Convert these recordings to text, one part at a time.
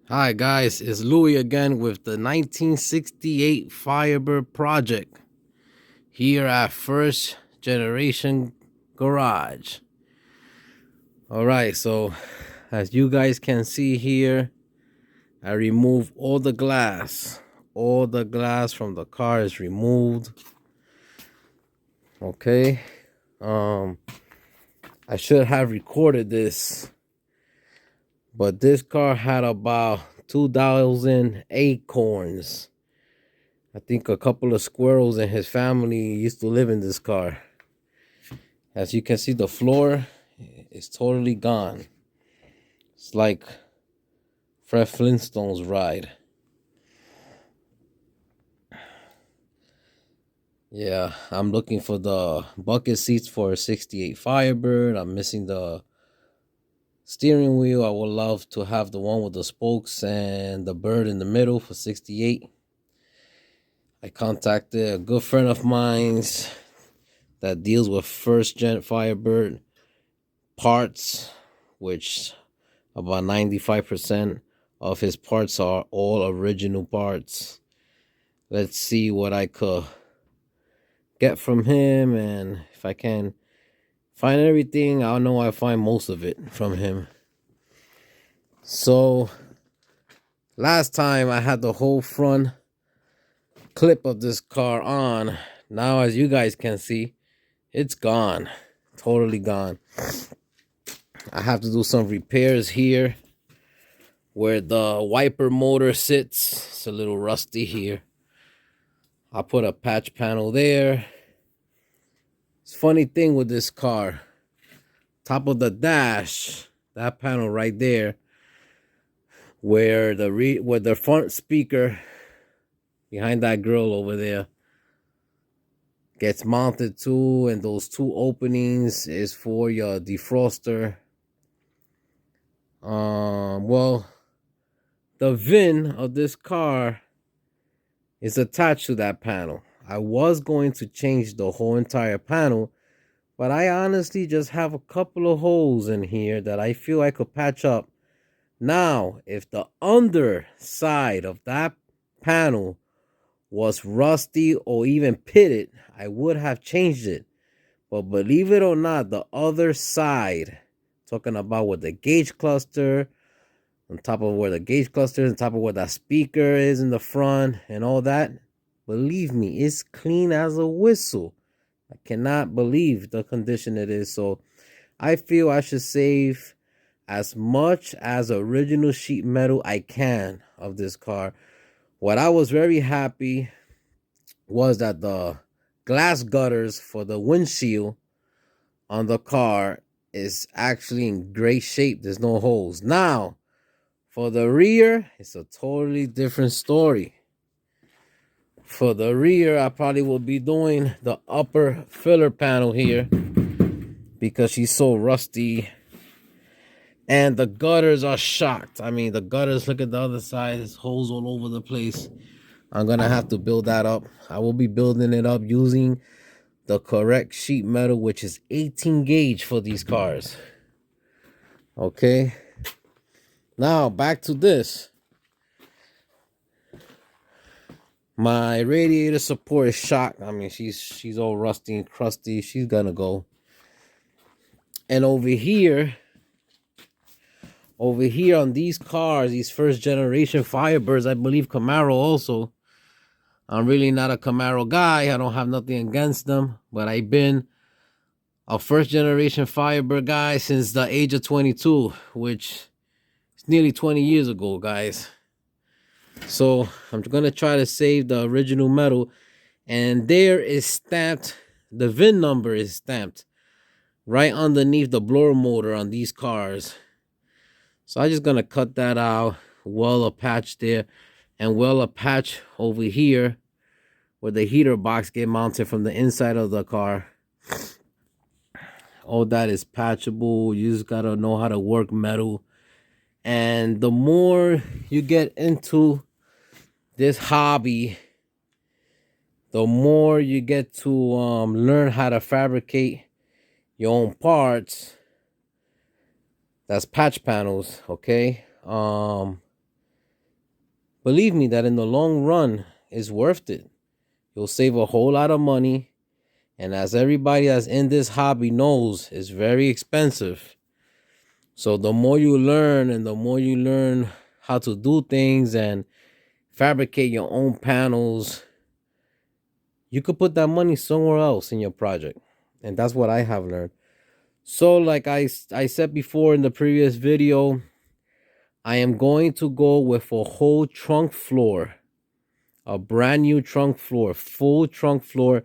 Hi guys, it's Louis again with the 1968 Firebird project here at First Generation Garage. Alright, so as you guys can see here, I removed all the glass. All the glass from the car is removed. Okay. I should have recorded this, but this car had about 2,000 acorns. I think a couple of squirrels and his family used to live in this car. As you can see, the floor is totally gone. It's like Fred Flintstone's ride. Yeah, I'm looking for the bucket seats for a 68 Firebird. I'm missing the steering wheel. I would love to have the one with the spokes and the bird in the middle for 68. I contacted a good friend of mine's that deals with first gen Firebird parts, which about 95% of his parts are all original parts. Let's see what I could get from him, and if I can find everything, I'll know I find most of it from him. So last time I had the whole front clip of this car on. Now, as you guys can see, it's gone, totally gone. I have to do some repairs here where the wiper motor sits. It's a little rusty here. I'll put a patch panel there. It's a funny thing with this car. Top of the dash, that panel right there, where the front speaker behind that grill over there gets mounted to, and those two openings is for your defroster. Well, the VIN of this car is attached to that panel. I was going to change the whole entire panel, but I honestly just have a couple of holes in here that I feel I could patch up. Now, if the underside of that panel was rusty or even pitted, I would have changed it. But believe it or not, the other side, talking about with the gauge cluster, on top of where the gauge cluster is, on top of where that speaker is in the front and all that, believe me, it's clean as a whistle. I cannot believe the condition it is. So I feel I should save as much as original sheet metal I can of this car. What I was very happy was that the glass gutters for the windshield on the car is actually in great shape. There's no holes. Now, for the rear, it's a totally different story. For the rear, I probably will be doing the upper filler panel here because she's so rusty. And the gutters are shocked. I mean, the gutters, look at the other side. There's holes all over the place. I'm going to have to build that up. I will be building it up using the correct sheet metal, which is 18 gauge for these cars. Okay. Now, back to this. My radiator support is shot. I mean, she's all rusty and crusty. She's gonna go. And over here on these cars, these first generation Firebirds, I believe Camaro also. I'm really not a Camaro guy. I don't have nothing against them, but I've been a first generation Firebird guy since the age of 22, which is nearly 20 years ago, guys. So I'm gonna try to save the original metal, and there is stamped, the VIN number is stamped right underneath the blower motor on these cars. So I'm just gonna cut that out, weld a patch there, and weld a patch over here where the heater box get mounted from the inside of the car. All that is patchable. You just gotta know how to work metal. And the more you get into this hobby, the more you get to learn how to fabricate your own parts. That's patch panels, okay? believe me that in the long run it's worth it. You'll save a whole lot of money. And as everybody that's in this hobby knows, it's very expensive. So the more you learn and the more you learn how to do things and fabricate your own panels, you could put that money somewhere else in your project. And that's what I have learned. So like I said before in the previous video, I am going to go with a whole trunk floor. A brand new trunk floor, full trunk floor.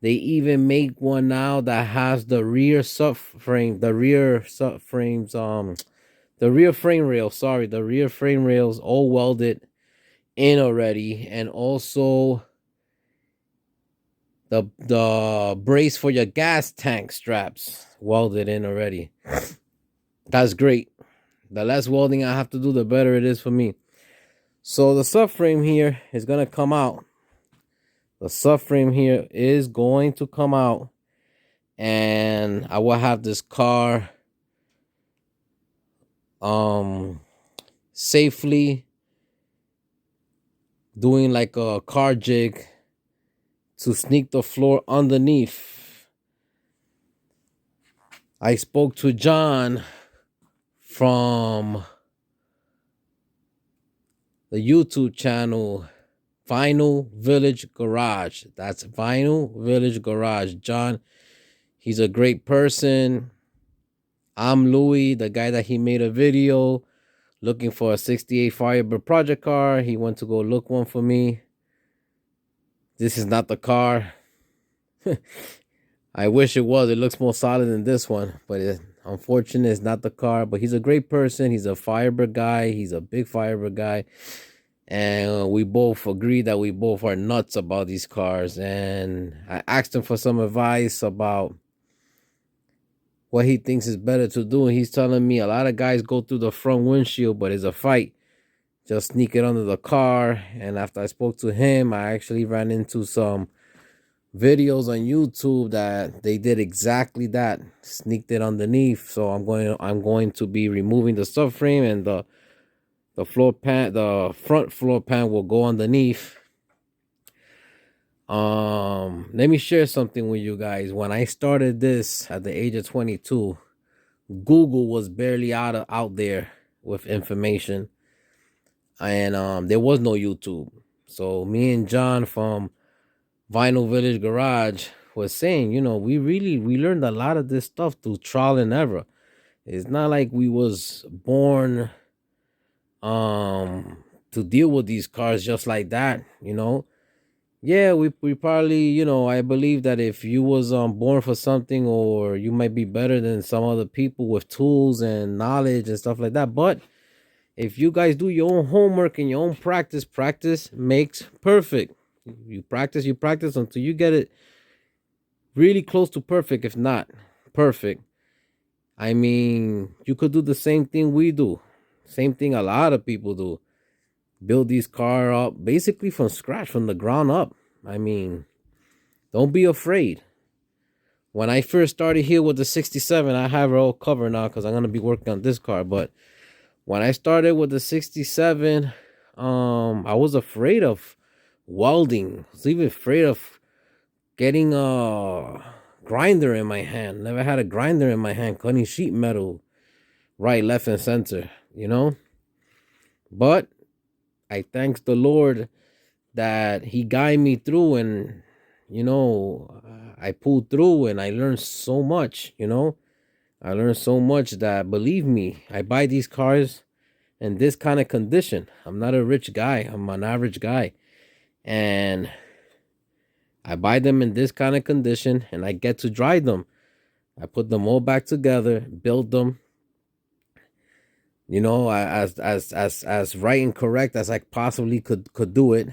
They even make one now that has the rear subframe, the rear subframes, the rear frame rails, sorry, the rear frame rails all welded in already, and also the brace for your gas tank straps welded in already. That's great. The less welding I have to do, the better it is for me. So the subframe here is gonna come out. The subframe here is going to come out, and I will have this car safely doing like a car jig to sneak the floor underneath. I spoke to John from the YouTube channel Vinyl Village Garage. That's Vinyl Village Garage. John, he's a great person. I'm Louis, the guy that he made a video looking for a 68 Firebird project car. He went to go look one for me. This is not the car. I wish it was. It looks more solid than this one, but unfortunately, it's not the car. But he's a great person. He's a Firebird guy. He's a big Firebird guy. And we both agree that we both are nuts about these cars. And I asked him for some advice about what he thinks is better to do. And he's telling me a lot of guys go through the front windshield, but it's a fight. Just sneak it under the car. And after I spoke to him, I actually ran into some videos on YouTube that they did exactly that. Sneaked it underneath. So I'm going to be removing the subframe, and the floor pan, the front floor pan will go underneath. Let me share something with you guys. When I started this at the age of 22, Google was barely out there with information, and there was no YouTube. So me and John from Vinyl Village Garage was saying, we learned a lot of this stuff through trial and error. It's not like we was born to deal with these cars just like that. Yeah, we probably, I believe that if you was born for something, or you might be better than some other people with tools and knowledge and stuff like that. But if you guys do your own homework and your own practice makes perfect. You practice until you get it really close to perfect, if not perfect. I mean, you could do the same thing we do. Same thing a lot of people do. Build these cars up basically from scratch, from the ground up. I mean, don't be afraid. When I first started here with the 67, I have it all covered now because I'm going to be working on this car. But when I started with the 67, I was afraid of welding. I was even afraid of getting a grinder in my hand. Never had a grinder in my hand, cutting sheet metal right, left, and center, But I thank the Lord that he guided me through, and I pulled through, and I learned so much. I learned so much that, believe me, I buy these cars in this kind of condition. I'm not a rich guy. I'm an average guy. And I buy them in this kind of condition, and I get to drive them. I put them all back together, build them, as right and correct as I possibly could do it.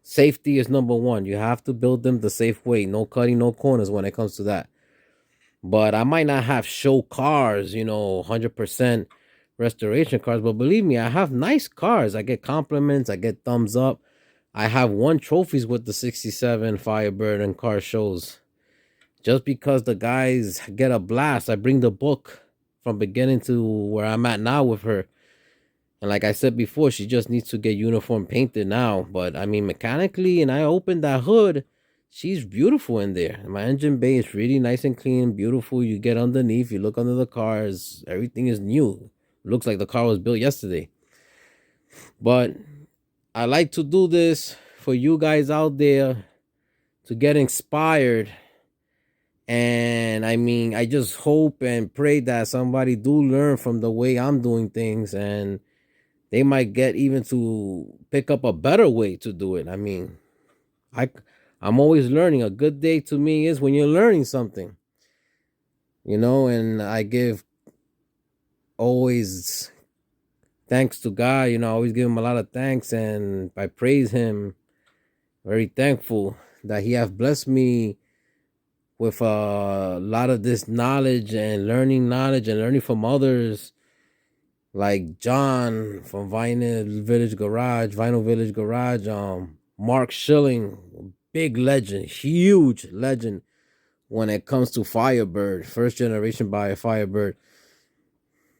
Safety is number one. You have to build them the safe way. No cutting, no corners when it comes to that. But I might not have show cars, 100% restoration cars. But believe me, I have nice cars. I get compliments. I get thumbs up. I have won trophies with the 67 Firebird and car shows. Just because the guys get a blast, I bring the book from beginning to where I'm at now with her. And like I said before, she just needs to get uniform painted now. But I mean, mechanically, and I opened that hood, she's beautiful in there. My engine bay is really nice and clean, beautiful. You get underneath, you look under the cars, everything is new. Looks like the car was built yesterday. But I like to do this for you guys out there to get inspired. And I mean, I just hope and pray that somebody do learn from the way I'm doing things, and they might get even to pick up a better way to do it. I mean, I I'm always learning. A good day to me is when you're learning something, and I give always thanks to God. I always give him a lot of thanks, and I praise him. Very thankful that he has blessed me with a lot of this knowledge and learning from others, like John from Vinyl Village Garage, Mark Schilling, big legend, huge legend when it comes to Firebird, first generation by Firebird,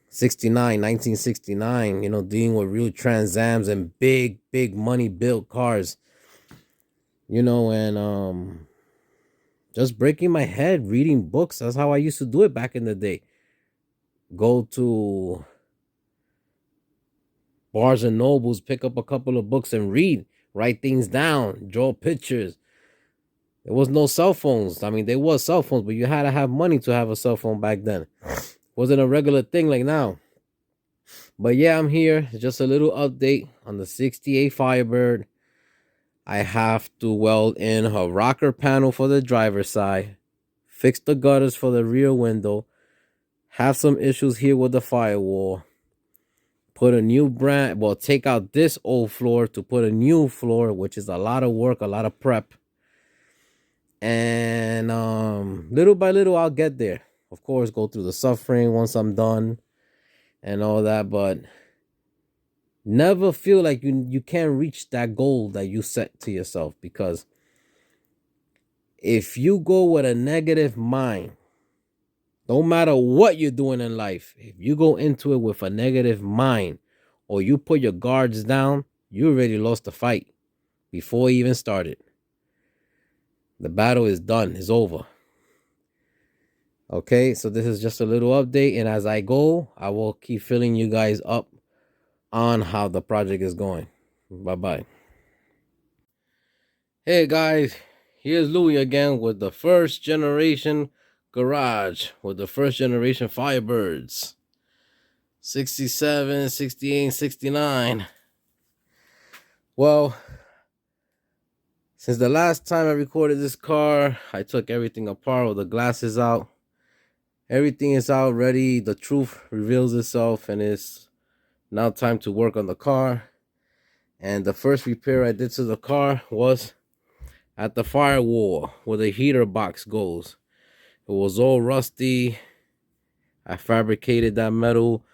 1969, dealing with real Trans Ams and big money built cars, and just breaking my head, reading books. That's how I used to do it back in the day. Go to Barnes and Nobles, pick up a couple of books and read, write things down, draw pictures. There was no cell phones. I mean, there was cell phones, but you had to have money to have a cell phone back then. Wasn't a regular thing like now. But yeah, I'm here. Just a little update on the 68 Firebird. I have to weld in a rocker panel for the driver's side, fix the gutters for the rear window, have some issues here with the firewall, put a new take out this old floor to put a new floor, which is a lot of work, a lot of prep. And little by little, I'll get there. Of course, go through the subframe once I'm done and all that, but never feel like you can't reach that goal that you set to yourself, because if you go with a negative mind, no matter what you're doing in life, if you go into it with a negative mind or you put your guards down, you already lost the fight before it even started. The battle is done, it's over. Okay, so this is just a little update, and as I go, I will keep filling you guys up on how the project is going. Bye-bye. Hey guys, here's Louie again with the first generation garage, with the first generation Firebirds. 67, 68, 69. Well, since the last time I recorded this car, I took everything apart with the glasses out. Everything is out ready. The truth reveals itself, and it's now time to work on the car. And the first repair I did to the car was at the firewall where the heater box goes. It was all rusty. I fabricated that metal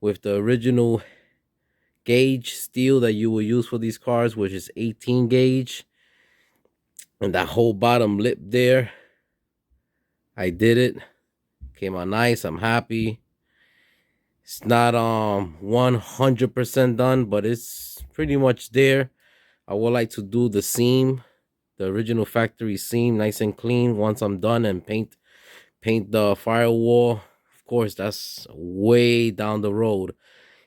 with the original gauge steel that you will use for these cars, which is 18 gauge. And that whole bottom lip there, I did it. Came out nice. I'm happy. It's not 100% done, but it's pretty much there. I would like to do the seam, the original factory seam, nice and clean once I'm done, and paint the firewall. Of course, that's way down the road.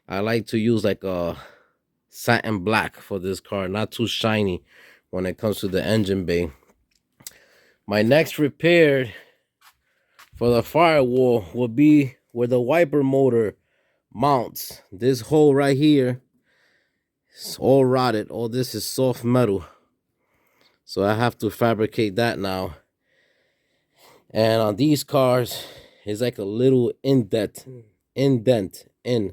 I like to use like a satin black for this car, not too shiny when it comes to the engine bay. My next repair for the firewall will be where the wiper motor mounts. This hole right here is all rotted. All this is soft metal, so I have to fabricate that now. And on these cars, it's like a little indent in.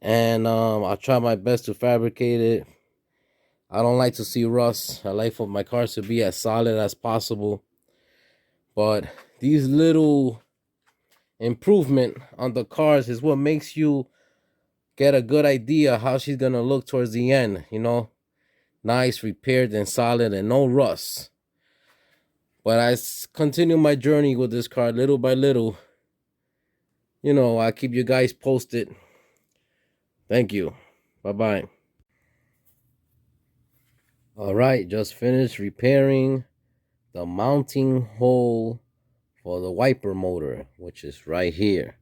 And I'll try my best to fabricate it. I don't like to see rust. I like for my cars to be as solid as possible. But these little improvement on the cars is what makes you get a good idea how she's gonna look towards the end. Nice, repaired, and solid, and no rust. But I continue my journey with this car little by little. I keep you guys posted Thank you. Bye-bye. All right, just finished repairing the mounting hole for the wiper motor, which is right here.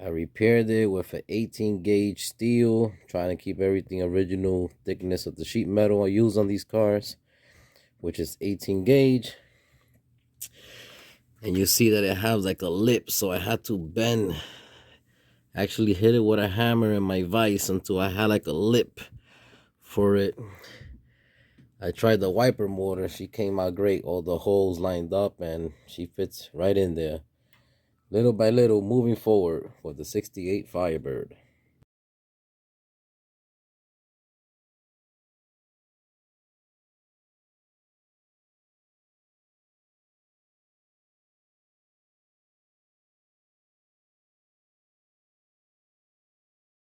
I repaired it with an 18 gauge steel, trying to keep everything original thickness of the sheet metal I use on these cars, which is 18 gauge. And you see that it has like a lip, so I had to bend, actually hit it with a hammer and my vise until I had like a lip for it. I tried the wiper motor, she came out great, all the holes lined up and she fits right in there. Little by little, moving forward for the 68 Firebird.